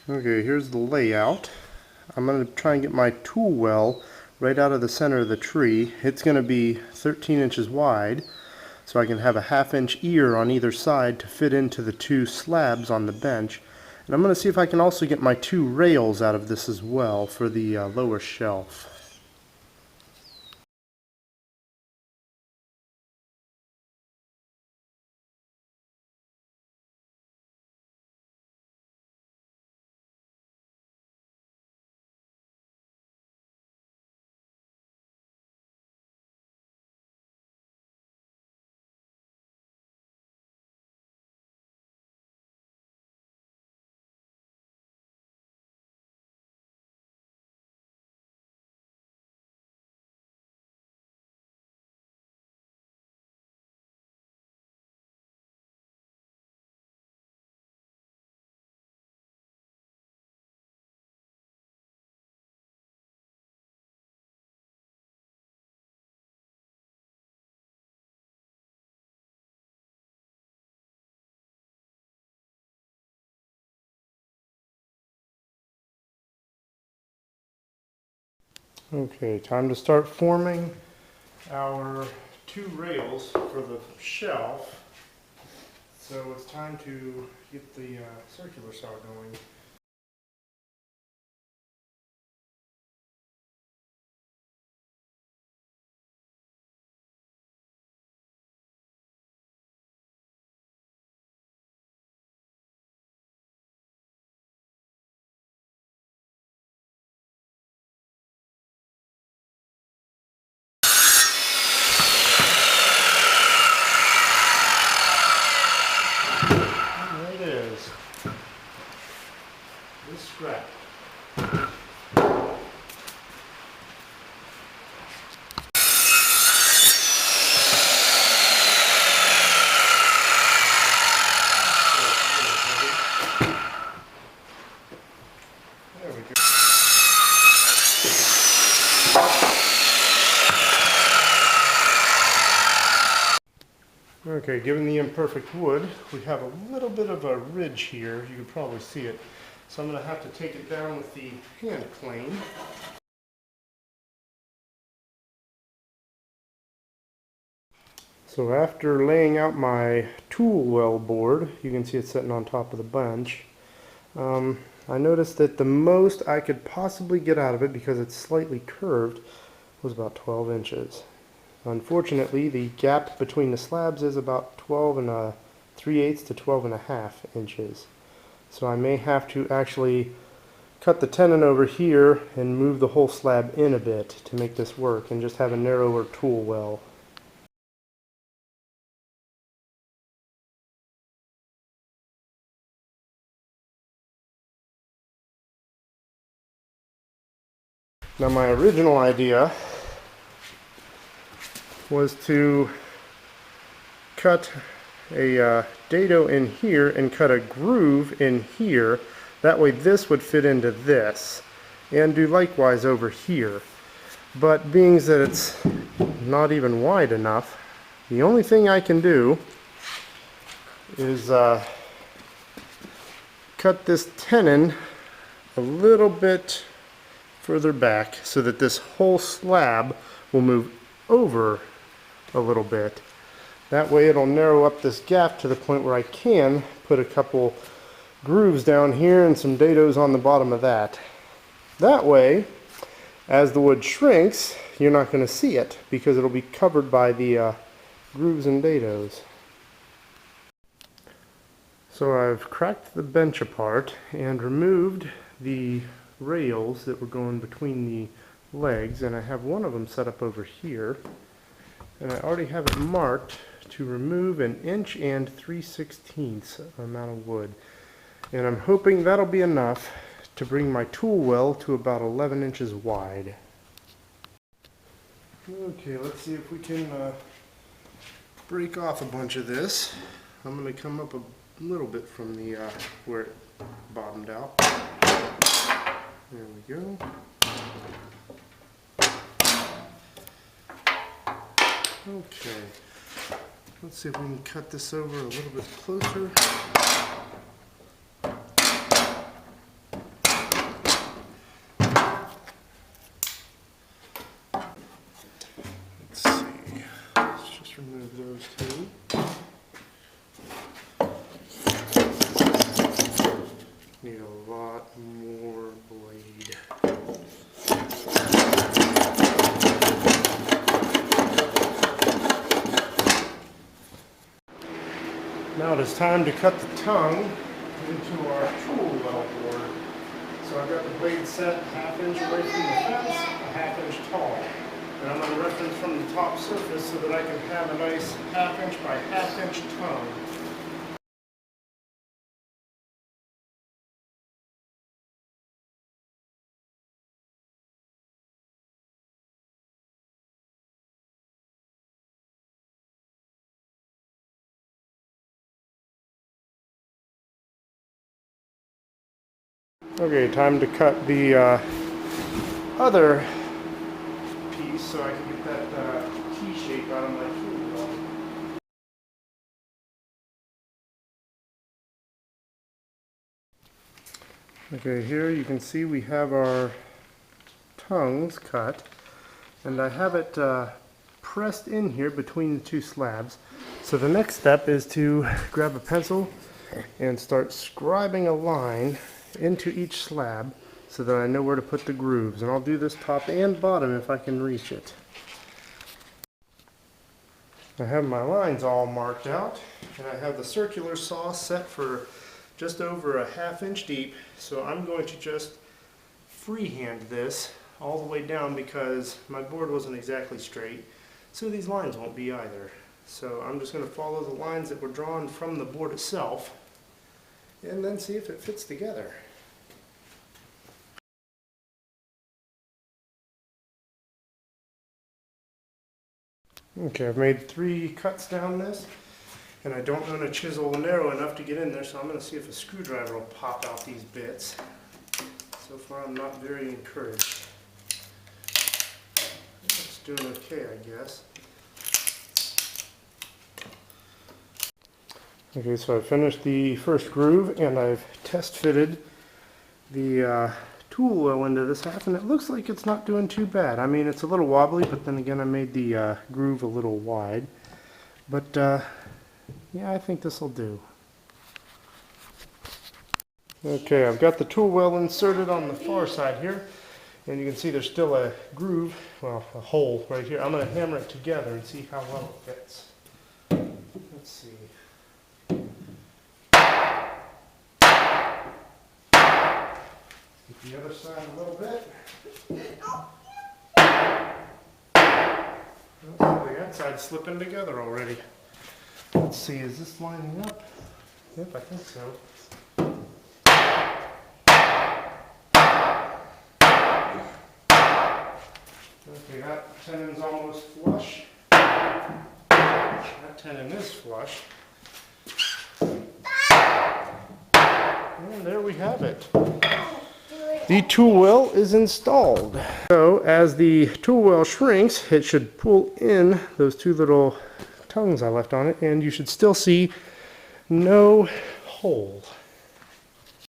Okay, here's the layout. I'm going to try and get my tool well right out of the center of the tree. It's going to be 13 inches wide, so I can have a 1/2 inch ear on either side to fit into the 2 slabs on the bench. And I'm going to see if I can also get my 2 rails out of this as well for the lower shelf. Okay, time to start forming our 2 rails for the shelf. So it's time to get the circular saw going. There it is. This scrap. There we go. Okay, given the imperfect wood, we have a little bit of a ridge here. You can probably see it. So I'm going to have to take it down with the hand plane. So after laying out my tool well board, you can see it sitting on top of the bench. I noticed that the most I could possibly get out of it, because it's slightly curved, was about 12 inches. Unfortunately, the gap between the slabs is about 12 and 3/8 to 12.5 inches. So I may have to actually cut the tenon over here and move the whole slab in a bit to make this work, and just have a narrower tool well. Now my original idea was to cut a dado in here and cut a groove in here. That way this would fit into this, and do likewise over here. But being that it's not even wide enough, the only thing I can do is cut this tenon a little bit further back so that this whole slab will move over a little bit. That way it'll narrow up this gap to the point where I can put a couple grooves down here and some dados on the bottom of that. That way, as the wood shrinks, you're not going to see it because it'll be covered by the grooves and dados. So I've cracked the bench apart and removed the rails that were going between the legs, and I have one of them set up over here, and I already have it marked to remove 1 3/16 inch amount of wood, and I'm hoping that'll be enough to bring my tool well to about 11 inches wide. Okay, let's see if we can break off a bunch of this. I'm going to come up a little bit from the where it bottomed out. There we go. Okay, let's see if we can cut this over a little bit closer. remove those two. Need a lot more blade. Now it is time to cut the tongue into our tool well board. So I've got the blade set 1/2 inch away from the fence, 1/2 inch tall. And I'm going to reference from the top surface so that I can have a nice 1/2 inch by 1/2 inch tongue. Okay, time to cut the other piece so I can get that T shape out of my tool well. Okay, here you can see we have our tongues cut, and I have it pressed in here between the two slabs. So the next step is to grab a pencil and start scribing a line into each slab so that I know where to put the grooves, and I'll do this top and bottom if I can reach it. I have my lines all marked out, and I have the circular saw set for just over 1/2 inch deep, so I'm going to just freehand this all the way down because my board wasn't exactly straight, so these lines won't be either. So I'm just going to follow the lines that were drawn from the board itself and then see if it fits together. Okay, I've made 3 cuts down this, and I don't own a chisel narrow enough to get in there, so I'm going to see if a screwdriver will pop out these bits. So far I'm not very encouraged. It's doing okay, I guess. Okay, so I finished the first groove, and I've test fitted the tool well into this half, and it looks like it's not doing too bad. I mean, it's a little wobbly, but then again I made the groove a little wide. But yeah, I think this will do. Okay, I've got the tool well inserted on the far side here, and you can see there's still a groove, well, a hole right here. I'm going to hammer it together and see how well it fits. Let's see. The other side a little bit. Oh, the outside's slipping together already. Let's see, is this lining up? Yep, I think so. Okay, that tenon's almost flush. That tenon is flush. And there we have it. The tool well is installed. So as the tool well shrinks, it should pull in those 2 little tongues I left on it, and you should still see no hole.